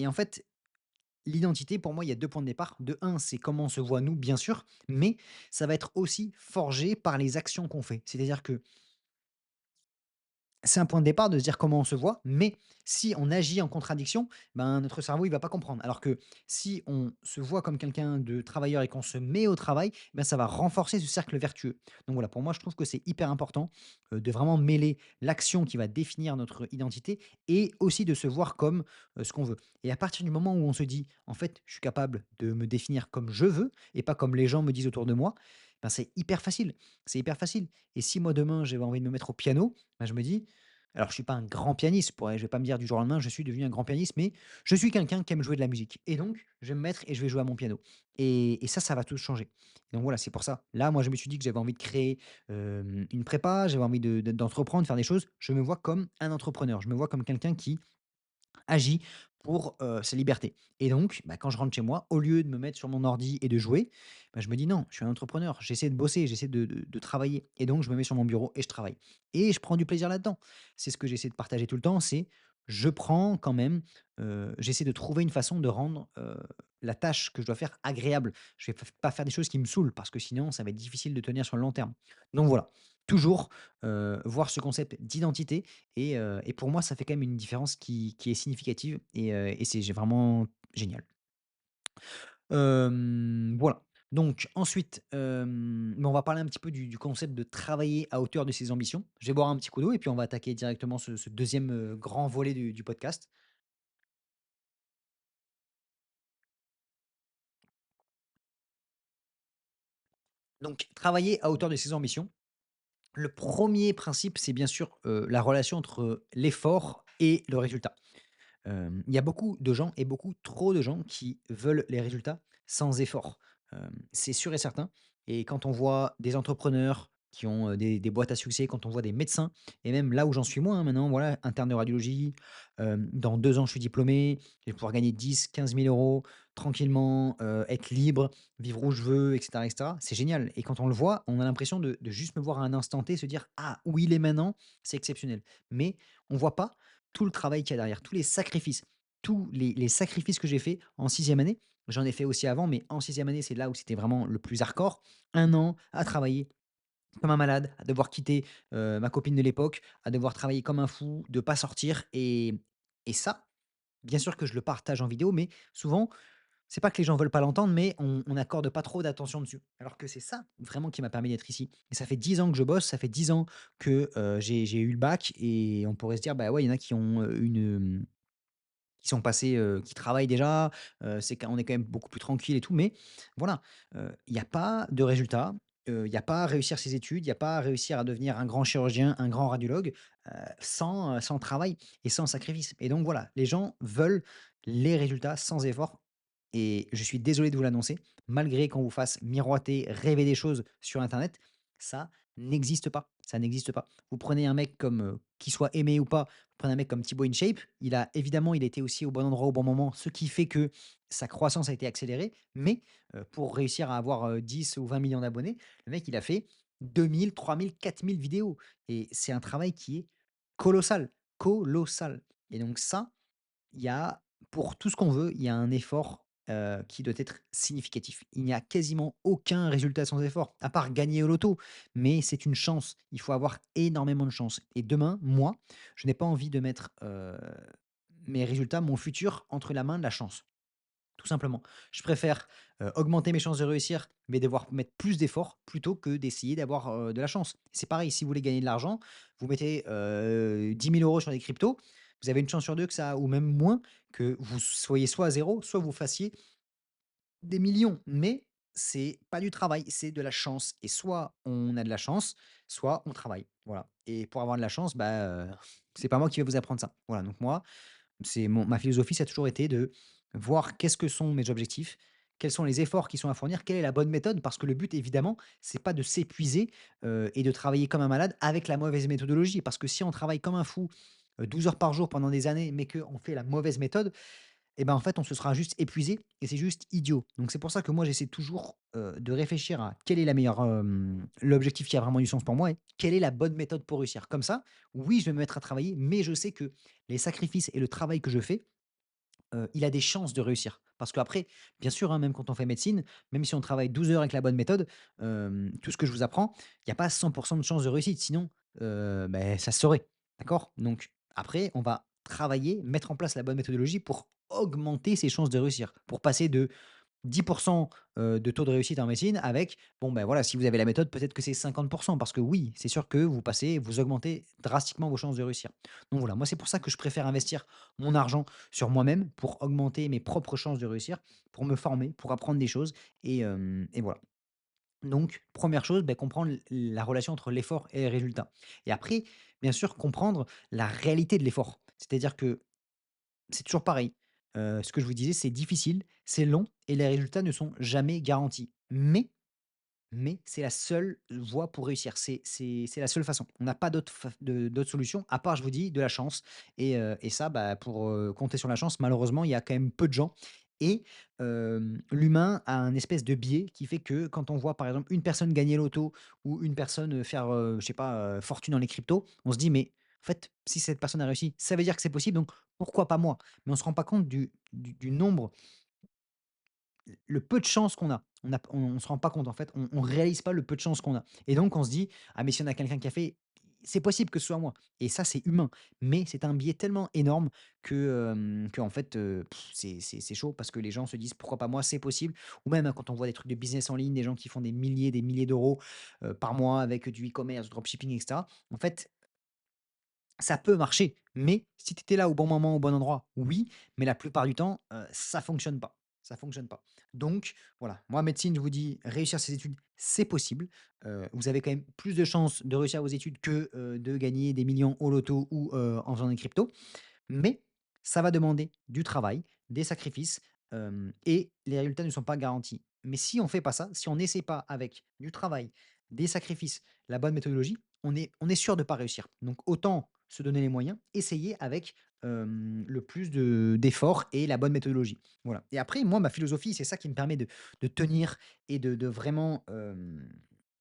A: en fait, l'identité, pour moi, il y a 2 points de départ. De un, c'est comment on se voit nous, bien sûr, mais ça va être aussi forgé par les actions qu'on fait. C'est-à-dire que c'est un point de départ de se dire comment on se voit, mais si on agit en contradiction, ben, notre cerveau, il va pas comprendre. Alors que si on se voit comme quelqu'un de travailleur et qu'on se met au travail, ben, ça va renforcer ce cercle vertueux. Donc voilà, pour moi, je trouve que c'est hyper important, de vraiment mêler l'action qui va définir notre identité et aussi de se voir comme, ce qu'on veut. Et à partir du moment où on se dit: «En fait, je suis capable de me définir comme je veux et pas comme les gens me disent autour de moi», ben, c'est hyper facile. C'est hyper facile. Et si moi demain, j'avais envie de me mettre au piano, ben, je me dis alors je suis pas un grand pianiste, je vais pas me dire du jour au lendemain: «Je suis devenu un grand pianiste», mais je suis quelqu'un qui aime jouer de la musique et donc je vais me mettre et je vais jouer à mon piano et ça, ça va tout changer. Donc voilà, c'est pour ça. Là, moi, je me suis dit que j'avais envie de créer, une prépa, j'avais envie d'entreprendre, faire des choses. Je me vois comme un entrepreneur. Je me vois comme quelqu'un qui agit pour, sa liberté et donc quand je rentre chez moi, au lieu de me mettre sur mon ordi et de jouer, je me dis: «Non, je suis un entrepreneur, j'essaie de bosser, j'essaie de travailler» et donc je me mets sur mon bureau et je travaille et je prends du plaisir là-dedans. C'est ce que j'essaie de partager tout le temps, c'est je prends quand même, j'essaie de trouver une façon de rendre, la tâche que je dois faire agréable. Je vais pas faire des choses qui me saoulent parce que sinon ça va être difficile de tenir sur le long terme. Donc voilà, toujours, voir ce concept d'identité et pour moi, ça fait quand même une différence qui est significative et c'est j'ai vraiment génial. Voilà. Donc ensuite, on va parler un petit peu du concept de travailler à hauteur de ses ambitions. Je vais boire un petit coup d'eau et puis on va attaquer directement ce 2e, grand volet du podcast. Donc travailler à hauteur de ses ambitions. Le premier principe, c'est bien sûr, la relation entre l'effort et le résultat. Il y a beaucoup de gens et beaucoup trop de gens qui veulent les résultats sans effort. C'est sûr et certain et quand on voit des entrepreneurs qui ont, des boîtes à succès, quand on voit des médecins et même là où j'en suis moi, hein, maintenant, voilà, interne de radiologie, dans 2 ans, je suis diplômé, je vais pouvoir gagner 10 000 à 15 000 € tranquillement, être libre, vivre où je veux et cetera et cetera. C'est génial et quand on le voit, on a l'impression de juste me voir à un instant T, se dire: «Ah, où il est maintenant, c'est exceptionnel». Mais on voit pas tout le travail qu'il y a derrière, tous les sacrifices, tous les sacrifices que j'ai faits en 6e année. J'en ai fait aussi avant, mais en 6e année, c'est là où c'était vraiment le plus hardcore. 1 an à travailler comme un malade, à devoir quitter, ma copine de l'époque, à devoir travailler comme un fou, de pas sortir et ça, bien sûr que je le partage en vidéo, mais souvent, c'est pas que les gens veulent pas l'entendre, mais on n'accorde pas trop d'attention dessus. Alors que c'est ça, vraiment, qui m'a permis d'être ici et ça fait 10 ans que je bosse, ça fait 10 ans que, j'ai eu le bac et on pourrait se dire: «Bah, ouais, il y en a qui ont, qui sont passés, qui travaillent déjà, c'est qu'on est quand même beaucoup plus tranquille et tout, mais voilà, il y a pas de résultat, il y a pas à réussir ses études, il y a pas à réussir à devenir un grand chirurgien, un grand radiologue, sans travail et sans sacrifice et donc voilà, les gens veulent les résultats sans effort et je suis désolé de vous l'annoncer, malgré qu'on vous fasse miroiter, rêver des choses sur internet, ça n'existe pas, ça n'existe pas. Vous prenez un mec comme, qu'il soit aimé ou pas, prenez un mec comme Thibaut InShape, il a évidemment, il était aussi au bon endroit au bon moment, ce qui fait que sa croissance a été accélérée, mais pour réussir à avoir, 10 ou 20 millions d'abonnés, le mec, il a fait 2 000, 3 000, 4 000 vidéos et c'est un travail qui est colossal, colossal et donc ça, il y a pour tout ce qu'on veut, il y a un effort qui doit être significatif. Il n'y a quasiment aucun résultat sans effort, à part gagner au loto, mais c'est une chance. Il faut avoir énormément de chance et demain, moi, je n'ai pas envie de mettre, mes résultats, mon futur entre la main de la chance. Tout simplement. Je préfère, augmenter mes chances de réussir, mais devoir mettre plus d'efforts plutôt que d'essayer d'avoir, de la chance. C'est pareil, si vous voulez gagner de l'argent, vous mettez, 10 000 € sur des cryptos, vous avez une chance sur 2 que ça ou même moins, que vous soyez soit à zéro, soit vous fassiez des millions. Mais c'est pas du travail, c'est de la chance et soit on a de la chance, soit on travaille. Voilà et pour avoir de la chance, bah, c'est pas moi qui vais vous apprendre ça. Voilà, donc moi, c'est mon ma philosophie, ça a toujours été de voir qu'est-ce que sont mes objectifs, quels sont les efforts qui sont à fournir, quelle est la bonne méthode. Parce que le but évidemment, c'est pas de s'épuiser, et de travailler comme un malade avec la mauvaise méthodologie. Parce que si on travaille comme un fou, 12 heures par jour pendant des années, mais qu'on fait la mauvaise méthode, et ben, en fait, on se sera juste épuisé et c'est juste idiot. Donc c'est pour ça que moi, j'essaie toujours, de réfléchir à quelle est la meilleure, l'objectif qui a vraiment du sens pour moi et quelle est la bonne méthode pour réussir. Comme ça, oui, je vais me mettre à travailler, mais je sais que les sacrifices et le travail que je fais, il a des chances de réussir. Parce qu'après, bien sûr, hein, même quand on fait médecine, même si on travaille 12 heures avec la bonne méthode, tout ce que je vous apprends, il y a pas 100 de chances de réussite. Sinon, ça se saurait. D'accord? Donc après, on va travailler, mettre en place la bonne méthodologie pour augmenter ses chances de réussir. Pour passer de 10 de taux de réussite en médecine avec, bon, ben, voilà, si vous avez la méthode, peut-être que c'est 50 parce que oui, c'est sûr que vous augmentez drastiquement vos chances de réussir. Donc voilà, moi, c'est pour ça que je préfère investir mon argent sur moi-même pour augmenter mes propres chances de réussir, pour me former, pour apprendre des choses et voilà. Donc première chose, comprendre la relation entre l'effort et les résultats et après, bien sûr, comprendre la réalité de l'effort. C'est-à-dire que c'est toujours pareil. Ce que je vous disais, c'est difficile, c'est long et les résultats ne sont jamais garantis. Mais c'est la seule voie pour réussir. C'est la seule façon. On n'a pas d'autre solution à part, je vous dis, de la chance et ça, pour, compter sur la chance, malheureusement, il y a quand même peu de gens et l'humain a un espèce de biais qui fait que quand on voit, par exemple, une personne gagner l'auto ou une personne, faire, je sais pas, fortune dans les cryptos, on se dit: «Mais en fait, si cette personne a réussi, ça veut dire que c'est possible, donc pourquoi pas moi?» Mais on se rend pas compte du nombre le peu de chance qu'on a. On se rend pas compte en fait, on réalise pas le peu de chance qu'on a et donc on se dit: «Ah mais si on a quelqu'un qui a fait, c'est possible que ce soit moi» et ça c'est humain. Mais c'est un biais tellement énorme qu'en fait, c'est chaud parce que les gens se disent: «Pourquoi pas moi? C'est possible» ou même, hein, quand on voit des trucs de business en ligne, des gens qui font des milliers d'euros, par mois avec du e-commerce, du dropshipping et cetera. En fait, ça peut marcher, mais si tu étais là au bon moment, au bon endroit, oui, mais la plupart du temps, ça fonctionne pas. Ça fonctionne pas. Donc voilà, moi médecine, je vous dis, réussir ses études, c'est possible. Vous avez quand même plus de chances de réussir vos études que, de gagner des millions au loto ou, en faisant des cryptos. Mais ça va demander du travail, des sacrifices, et les résultats ne sont pas garantis. Mais si on fait pas ça, si on n'essaie pas avec du travail, des sacrifices, la bonne méthodologie, on est sûr de pas réussir. Donc autant se donner les moyens, essayer avec, le plus d'efforts et la bonne méthodologie. Voilà et après moi ma philosophie, c'est ça qui me permet de tenir et de vraiment,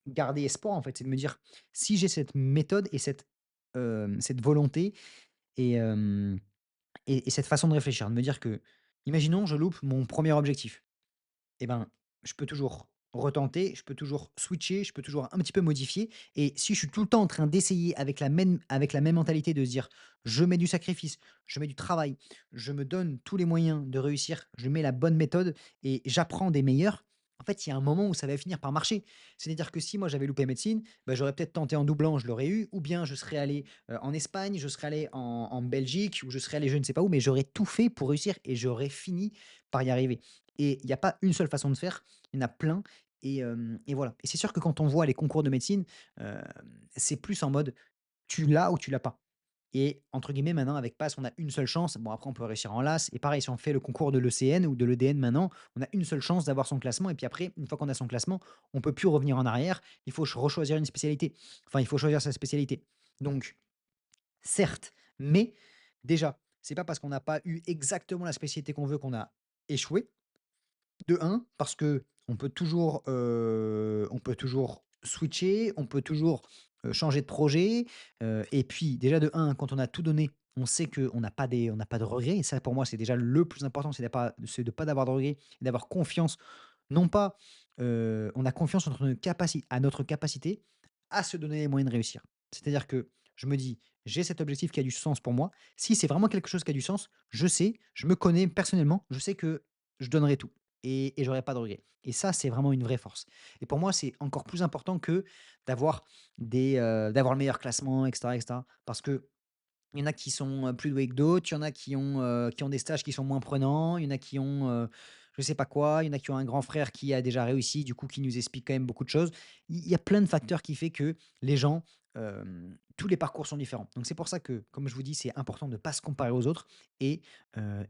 A: garder espoir en fait. C'est de me dire: «Si j'ai cette méthode et cette volonté et et cette façon de réfléchir, de me dire que, imaginons, je loupe mon premier objectif et ben, je peux toujours retenter, je peux toujours switcher, je peux toujours un petit peu modifier et si je suis tout le temps en train d'essayer avec la même mentalité de se dire: «Je mets du sacrifice, je mets du travail, je me donne tous les moyens de réussir, je mets la bonne méthode et j'apprends des meilleurs», en fait, il y a un moment où ça va finir par marcher. C'est-à-dire que si moi j'avais loupé médecine, j'aurais peut-être tenté en doublant, je l'aurais eu ou bien je serais allé, en Espagne, je serais allé en Belgique ou je serais allé je ne sais pas où, mais j'aurais tout fait pour réussir et j'aurais fini par y arriver et il n'y a pas une seule façon de faire, il y en a plein et voilà et c'est sûr que quand on voit les concours de médecine, hem, c'est plus en mode: «Tu l'as ou tu l'as pas» et entre guillemets maintenant avec PASS, on a une seule chance. Bon après on peut réussir en LAS et pareil si on fait le concours de l'ECN ou de l'EDN maintenant, on a une seule chance d'avoir son classement et puis après, une fois qu'on a son classement, on peut plus revenir en arrière. Il faut rechoisir une spécialité. Enfin, il faut choisir sa spécialité. Donc certes, mais déjà, c'est pas parce qu'on n'a pas eu exactement la spécialité qu'on veut qu'on a échoué. De un parce que on peut toujours switcher, on peut toujours, changer de projet, et puis déjà de un quand on a tout donné, on sait qu'on n'a pas de regrets et ça pour moi c'est déjà le plus important, c'est de pas d'avoir de regrets et d'avoir confiance. Non pas, on a confiance à notre capacité à se donner les moyens de réussir. C'est-à-dire que je me dis: «J'ai cet objectif qui a du sens pour moi». Si c'est vraiment quelque chose qui a du sens, je sais, je me connais personnellement, je sais que je donnerai tout et j'aurai pas de regrets et ça, c'est vraiment une vraie force et pour moi, c'est encore plus important que d'avoir d'avoir le meilleur classement et cetera parce que il y en a qui sont, plus doués que d'autres, il y en a qui ont des stages qui sont moins prenants, il y en a qui ont, je sais pas quoi, il y en a qui ont un grand frère qui a déjà réussi, du coup, qui nous explique quand même beaucoup de choses. Il y a plein de facteurs qui fait que les gens, tous les parcours sont différents. Donc c'est pour ça que, comme je vous dis, c'est important de ne pas se comparer aux autres et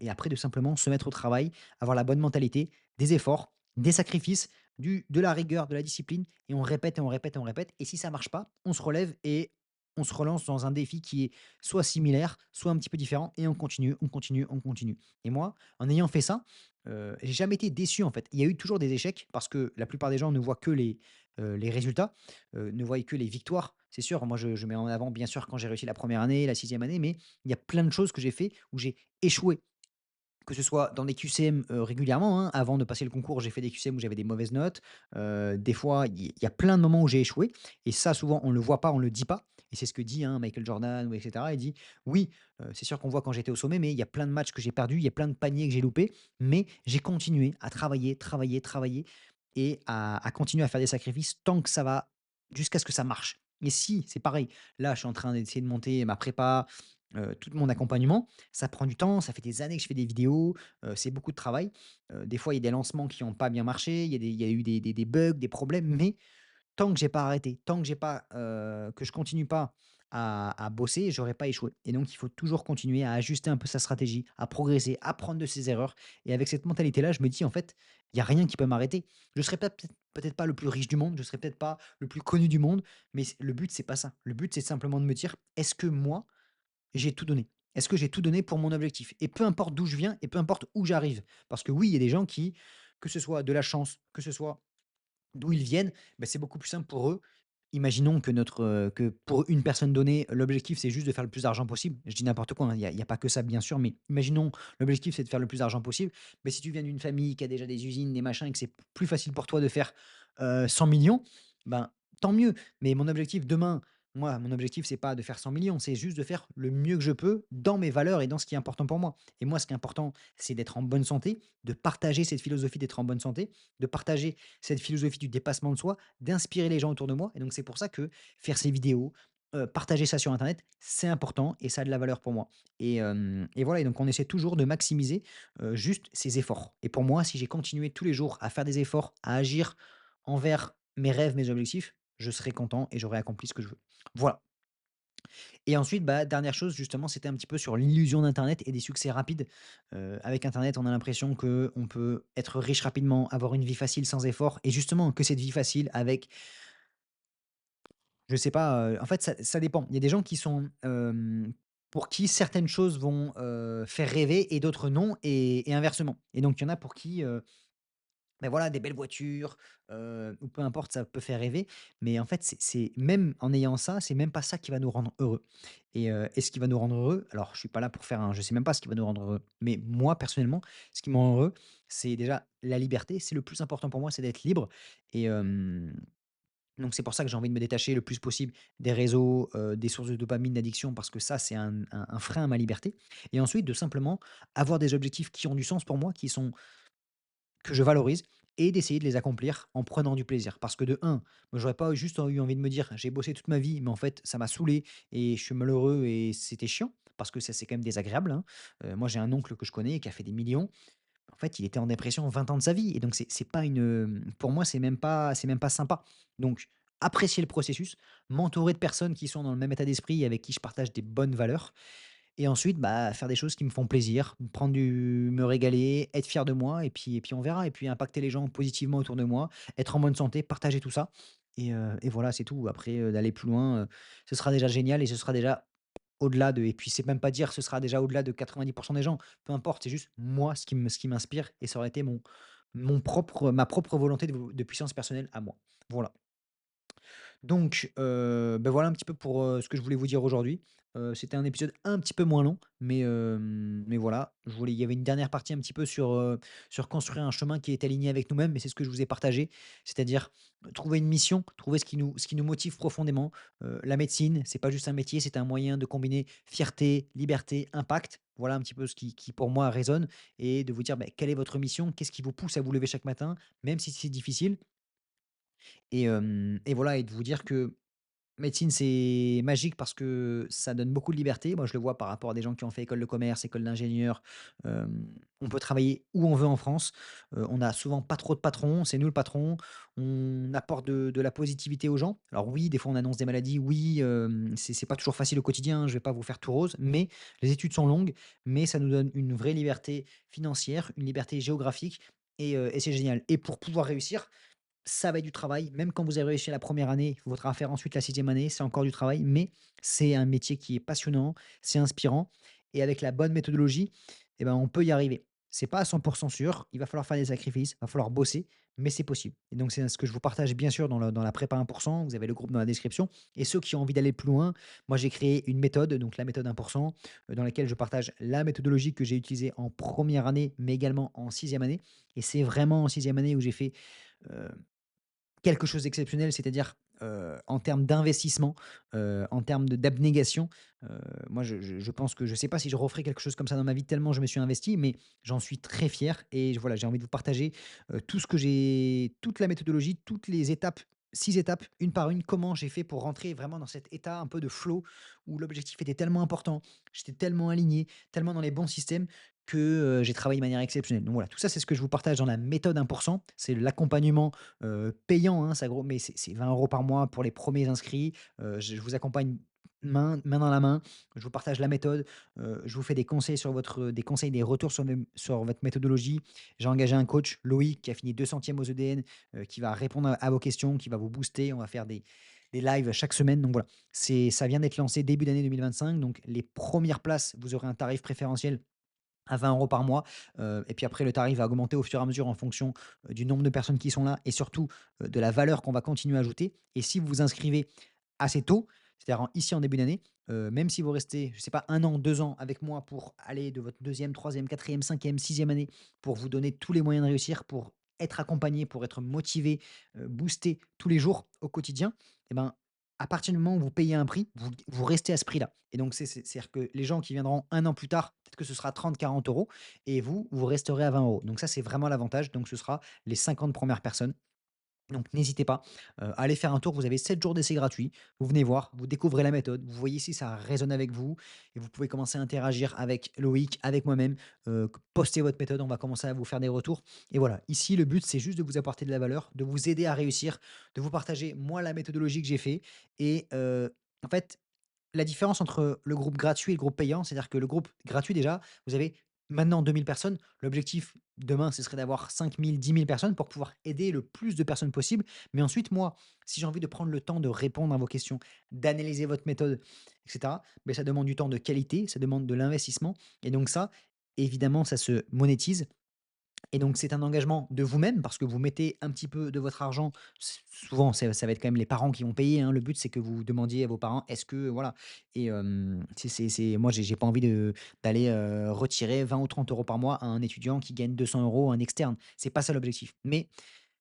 A: après de simplement se mettre au travail, avoir la bonne mentalité, des efforts, des sacrifices, du de la rigueur, de la discipline et on répète et on répète et on répète et si ça marche pas, on se relève et on se relance dans un défi qui est soit similaire, soit un petit peu différent et on continue, on continue, on continue. Et moi, en ayant fait ça, j'ai jamais été déçu en fait. Il y a eu toujours des échecs parce que la plupart des gens ne voient que les résultats, ne voient que les victoires. C'est sûr, moi je mets en avant bien sûr quand j'ai réussi la première année, la sixième année, mais il y a plein de choses que j'ai fait où j'ai échoué. Que ce soit dans des QCM, régulièrement, hein. Avant de passer le concours, j'ai fait des QCM où j'avais des mauvaises notes. Des fois, il y a plein de moments où j'ai échoué et ça, souvent, on le voit pas, on le dit pas et c'est ce que dit, hein, Michael Jordan ou et cetera. Il dit: «Oui, c'est sûr qu'on voit quand j'étais au sommet, mais il y a plein de matchs que j'ai perdus, il y a plein de paniers que j'ai loupés, mais j'ai continué à travailler, travailler, travailler et à continuer à faire des sacrifices tant que ça va jusqu'à ce que ça marche». Et si, c'est pareil, là, je suis en train d'essayer de monter ma prépa, tout mon accompagnement, ça prend du temps, ça fait des années que je fais des vidéos, c'est beaucoup de travail. Des fois, il y a des lancements qui ont pas bien marché, il y a eu des bugs, des problèmes, mais tant que j'ai pas arrêté, tant que j'ai pas, que je continue pas à bosser, j'aurais pas échoué et donc il faut toujours continuer à ajuster un peu sa stratégie, à progresser, à apprendre de ses erreurs et avec cette mentalité-là, je me dis: «En fait, il y a rien qui peut m'arrêter». Je serai peut-être pas le plus riche du monde, je serai peut-être pas le plus connu du monde, mais le but, c'est pas ça. Le but, c'est simplement de me dire: «Est-ce que moi, j'ai tout donné. Est-ce que j'ai tout donné pour mon objectif? Et peu importe d'où je viens et peu importe où j'arrive. Parce que oui, il y a des gens qui, que ce soit de la chance, que ce soit d'où ils viennent, bah, c'est beaucoup plus simple pour eux. Imaginons que pour une personne donnée, l'objectif, c'est juste de faire le plus d'argent possible. Je dis n'importe quoi, hein, il y a pas que ça, bien sûr, mais imaginons, l'objectif, c'est de faire le plus d'argent possible. Mais si tu viens d'une famille qui a déjà des usines, des machins et que c'est plus facile pour toi de faire, 100 000 000, ben, tant mieux. Mais mon objectif, c'est pas de faire 100 000 000, c'est juste de faire le mieux que je peux dans mes valeurs et dans ce qui est important pour moi. Et moi, ce qui est important, c'est d'être en bonne santé, de partager cette philosophie d'être en bonne santé, de partager cette philosophie du dépassement de soi, d'inspirer les gens autour de moi et donc c'est pour ça que faire ces vidéos, partager ça sur internet, c'est important et ça a de la valeur pour moi et voilà et donc on essaie toujours de maximiser, juste ces efforts et pour moi, si j'ai continué tous les jours à faire des efforts, à agir envers mes rêves, mes objectifs, je serai content et j'aurai accompli ce que je veux. Voilà. Et ensuite, bah, dernière chose justement, c'était un petit peu sur l'illusion d'internet et des succès rapides. Avec internet, on a l'impression que on peut être riche rapidement, avoir une vie facile sans effort et justement que cette vie facile avec, je sais pas, en fait ça dépend. Il y a des gens qui sont, pour qui certaines choses vont, faire rêver et d'autres non et inversement. Et donc il y en a pour qui, mais voilà, des belles voitures, ou peu importe, ça peut faire rêver. Mais en fait, c'est même en ayant ça, c'est même pas ça qui va nous rendre heureux. Et ce qui va nous rendre heureux, alors je suis pas là pour faire un je sais même pas ce qui va nous rendre heureux. Mais moi, personnellement, ce qui me rend heureux, c'est déjà la liberté. C'est le plus important pour moi, c'est d'être libre. Et donc c'est pour ça que j'ai envie de me détacher le plus possible des réseaux, des sources de dopamine, d'addiction, parce que ça, c'est un frein à ma liberté. Et ensuite, de simplement avoir des objectifs qui ont du sens pour moi, que je valorise et d'essayer de les accomplir en prenant du plaisir. Parce que de un, moi j'aurais pas juste eu envie de me dire: «J'ai bossé toute ma vie, mais en fait ça m'a saoulé et je suis malheureux et c'était chiant», parce que ça c'est quand même désagréable, hein. Moi j'ai un oncle que je connais qui a fait des millions. En fait, il était en dépression 20 ans de sa vie et donc c'est pas pour moi c'est même pas sympa. Donc apprécier le processus, m'entourer de personnes qui sont dans le même état d'esprit et avec qui je partage des bonnes valeurs et ensuite, bah, faire des choses qui me font plaisir, me régaler, être fier de moi et puis on verra et puis impacter les gens positivement autour de moi, être en bonne santé, partager tout ça et voilà, c'est tout. Après, d'aller plus loin, ce sera déjà génial et ce sera déjà au-delà de et puis c'est même pas dire ce sera déjà au-delà de 90 des gens. Peu importe, c'est juste moi ce qui m'inspire et ça aurait été ma propre volonté de puissance personnelle à moi. Voilà. Donc, voilà un petit peu pour, ce que je voulais vous dire aujourd'hui. C'était un épisode un petit peu moins long, mais voilà, il y avait une dernière partie un petit peu sur construire un chemin qui est aligné avec nous-mêmes, et c'est ce que je vous ai partagé. C'est-à-dire, trouver une mission, trouver ce qui nous motive profondément. La médecine, c'est pas juste un métier, c'est un moyen de combiner fierté, liberté, impact. Voilà un petit peu ce qui pour moi résonne, et de vous dire, quelle est votre mission? Qu'est-ce qui vous pousse à vous lever chaque matin, même si c'est difficile? Et voilà, et de vous dire que médecine, c'est magique parce que ça donne beaucoup de liberté. Moi, je le vois par rapport à des gens qui ont fait école de commerce, école d'ingénieur. On peut travailler où on veut en France. On a souvent pas trop de patrons, c'est nous le patron. On apporte de la positivité aux gens. Alors oui, des fois on annonce des maladies, oui, c'est pas toujours facile au quotidien, je vais pas vous faire tout rose, mais les études sont longues, mais ça nous donne une vraie liberté financière, une liberté géographique, et c'est génial. Et pour pouvoir réussir, ça va être du travail, même quand vous avez réussi la première année, il vous faudra faire ensuite la sixième année, c'est encore du travail, mais c'est un métier qui est passionnant, c'est inspirant, et avec la bonne méthodologie, on peut y arriver. C'est pas à 100 sûr, il va falloir faire des sacrifices, il va falloir bosser, mais c'est possible. Et donc c'est ce que je vous partage bien sûr dans la prépa 1%, vous avez le groupe dans la description, et ceux qui ont envie d'aller plus loin, moi j'ai créé une méthode, donc la méthode 1%, dans laquelle je partage la méthodologie que j'ai utilisée en première année, mais également en sixième année, et c'est vraiment en sixième année où j'ai fait, heu quelque chose d'exceptionnel, c'est-à-dire, en termes d'investissement, en termes d'abnégation. Heu, Moi, je pense que je ne sais pas si je referai quelque chose comme ça dans ma vie tellement je me suis investi, mais j'en suis très fier, et voilà, j'ai envie de vous partager, toute la méthodologie, toutes les étapes, 6 étapes, une par une, comment j'ai fait pour rentrer vraiment dans cet état un peu de flow où l'objectif était tellement important, j'étais tellement aligné, tellement dans les bons systèmes que, j'ai travaillé de manière exceptionnelle. Donc voilà, tout ça, c'est ce que je vous partage dans la méthode 1%. C'est l'accompagnement payant, hein, ça gros, mais c'est 20 € par mois pour les premiers inscrits. Je vous accompagne main dans la main. Je vous partage la méthode, je vous fais des conseils, des retours sur votre méthodologie. J'ai engagé un coach, Loïc, qui a fini 200e aux EDN, qui va répondre à vos questions, qui va vous booster. On va faire des lives chaque semaine, donc voilà. Ça vient d'être lancé début d'année 2025, donc les premières places, vous aurez un tarif préférentiel à 20 € par mois, et puis après le tarif va augmenter au fur et à mesure en fonction, du nombre de personnes qui sont là, et surtout, de la valeur qu'on va continuer à ajouter. Et si vous vous inscrivez assez tôt, c'est-à-dire ici en début d'année, même si vous restez, je sais pas, 1 an, 2 ans avec moi pour aller de votre deuxième, troisième, quatrième, cinquième, sixième année, pour vous donner tous les moyens de réussir, pour être accompagné, pour être motivé, boosté tous les jours au quotidien, et ben, à partir du moment où vous payez un prix, vous restez à ce prix-là. Et donc c'est-à-dire que les gens qui viendront 1 an plus tard, peut-être que ce sera 30, 40 €, et vous resterez à 20 €. Donc ça, c'est vraiment l'avantage. Donc ce sera les 50 premières personnes. Donc n'hésitez pas, à aller faire un tour. Vous avez 7 jours d'essai gratuits. Vous venez voir, vous découvrez la méthode, vous voyez si ça résonne avec vous, et vous pouvez commencer à interagir avec Loïc, avec moi-même, postez votre méthode, on va commencer à vous faire des retours, et voilà. Ici, le but, c'est juste de vous apporter de la valeur, de vous aider à réussir, de vous partager, moi, la méthodologie que j'ai fait, et en fait, la différence entre le groupe gratuit et le groupe payant, c'est-à-dire que le groupe gratuit, déjà, vous avez maintenant 2 000 personnes. L'objectif demain, ce serait d'avoir 5 000, 10 000 personnes pour pouvoir aider le plus de personnes possible. Mais ensuite, moi, si j'ai envie de prendre le temps de répondre à vos questions, d'analyser votre méthode, et cetera, ça demande du temps de qualité, ça demande de l'investissement, et donc ça, évidemment, ça se monétise. Et donc c'est un engagement de vous-même parce que vous mettez un petit peu de votre argent. Souvent, ça va être quand même les parents qui vont payer, hein. Le but, c'est que vous demandiez à vos parents, est-ce que voilà. Et moi, j'ai pas envie d'aller retirer 20 ou 30 € par mois à un étudiant qui gagne 200 €, un externe. C'est pas ça l'objectif. Mais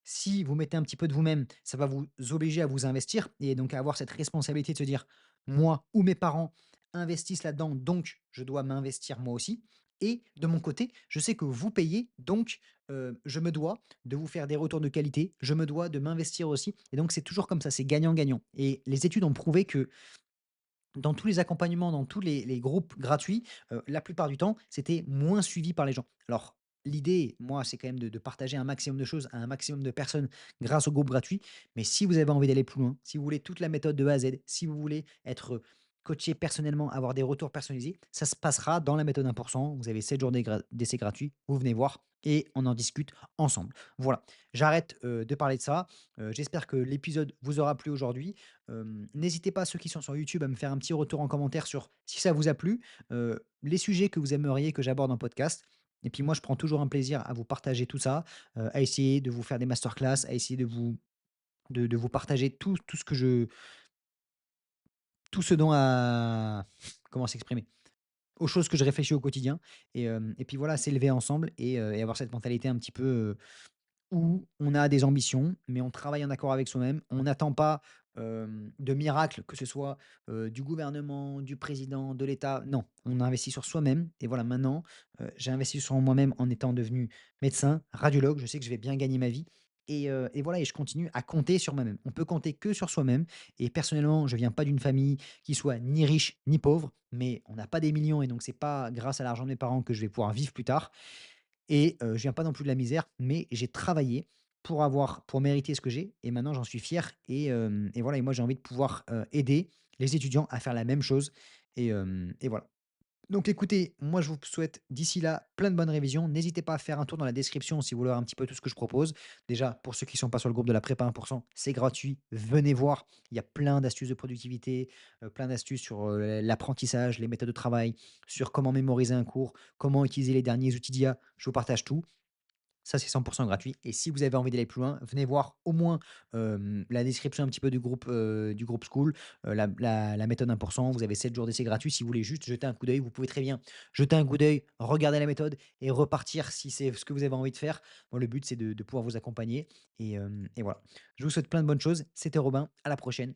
A: si vous mettez un petit peu de vous-même, ça va vous obliger à vous investir, et donc à avoir cette responsabilité de se dire: «Moi ou mes parents investissent là-dedans, donc je dois m'investir moi aussi, et de mon côté, je sais que vous payez, donc je me dois de vous faire des retours de qualité, je me dois de m'investir aussi», et donc c'est toujours comme ça, c'est gagnant-gagnant, et les études ont prouvé que dans tous les accompagnements, dans tous les groupes gratuits, la plupart du temps, c'était moins suivi par les gens. Alors, l'idée, moi, c'est quand même de partager un maximum de choses à un maximum de personnes grâce au groupe gratuit. Mais si vous avez envie d'aller plus loin, si vous voulez toute la méthode de A à Z, si vous voulez être coaché personnellement, avoir des retours personnalisés, ça se passera dans la méthode 1%. Vous avez 7 jours d'essai gratuits, vous venez voir et on en discute ensemble. Voilà, j'arrête de parler de ça. J'espère que l'épisode vous aura plu aujourd'hui. N'hésitez pas, ceux qui sont sur YouTube, à me faire un petit retour en commentaire sur si ça vous a plu, les sujets que vous aimeriez que j'aborde en podcast. Et puis moi, je prends toujours un plaisir à vous partager tout ça, à essayer de vous faire des masterclass, à essayer de vous de vous partager tout ce que je tout ce dont à comment s'exprimer? Aux choses que je réfléchis au quotidien et puis voilà, s'élever ensemble et avoir cette mentalité un petit peu, où on a des ambitions, mais on travaille en accord avec soi-même. On n'attend pas, de miracles, que ce soit, du gouvernement, du président, de l'État. Non, on investit sur soi-même et voilà, maintenant, j'ai investi sur moi-même en étant devenu médecin, radiologue. Je sais que je vais bien gagner ma vie et voilà et je continue à compter sur moi-même. On peut compter que sur soi-même et personnellement, je viens pas d'une famille qui soit ni riche ni pauvre, mais on n'a pas des millions et donc c'est pas grâce à l'argent de mes parents que je vais pouvoir vivre plus tard. Je viens pas non plus de la misère, mais j'ai travaillé pour mériter ce que j'ai et maintenant j'en suis fier et voilà et moi j'ai envie de pouvoir, aider les étudiants à faire la même chose et voilà. Donc écoutez, moi je vous souhaite d'ici là plein de bonnes révisions. N'hésitez pas à faire un tour dans la description si vous voulez voir un petit peu tout ce que je propose. Déjà, pour ceux qui ne sont pas sur le groupe de la prépa 1%, c'est gratuit. Venez voir. Il y a plein d'astuces de productivité, plein d'astuces sur l'apprentissage, les méthodes de travail, sur comment mémoriser un cours, comment utiliser les derniers outils d'IA. Je vous partage tout. Ça, c'est 100% gratuit et si vous avez envie d'aller plus loin, venez voir au moins, la description un petit peu du groupe School, la méthode 1%. Vous avez 7 jours d'essai gratuit. Si vous voulez juste jeter un coup d'œil, vous pouvez très bien jeter un coup d'œil, regarder la méthode et repartir si c'est ce que vous avez envie de faire. Moi, le but, c'est de pouvoir vous accompagner et voilà. Je vous souhaite plein de bonnes choses. C'était Robin, à la prochaine.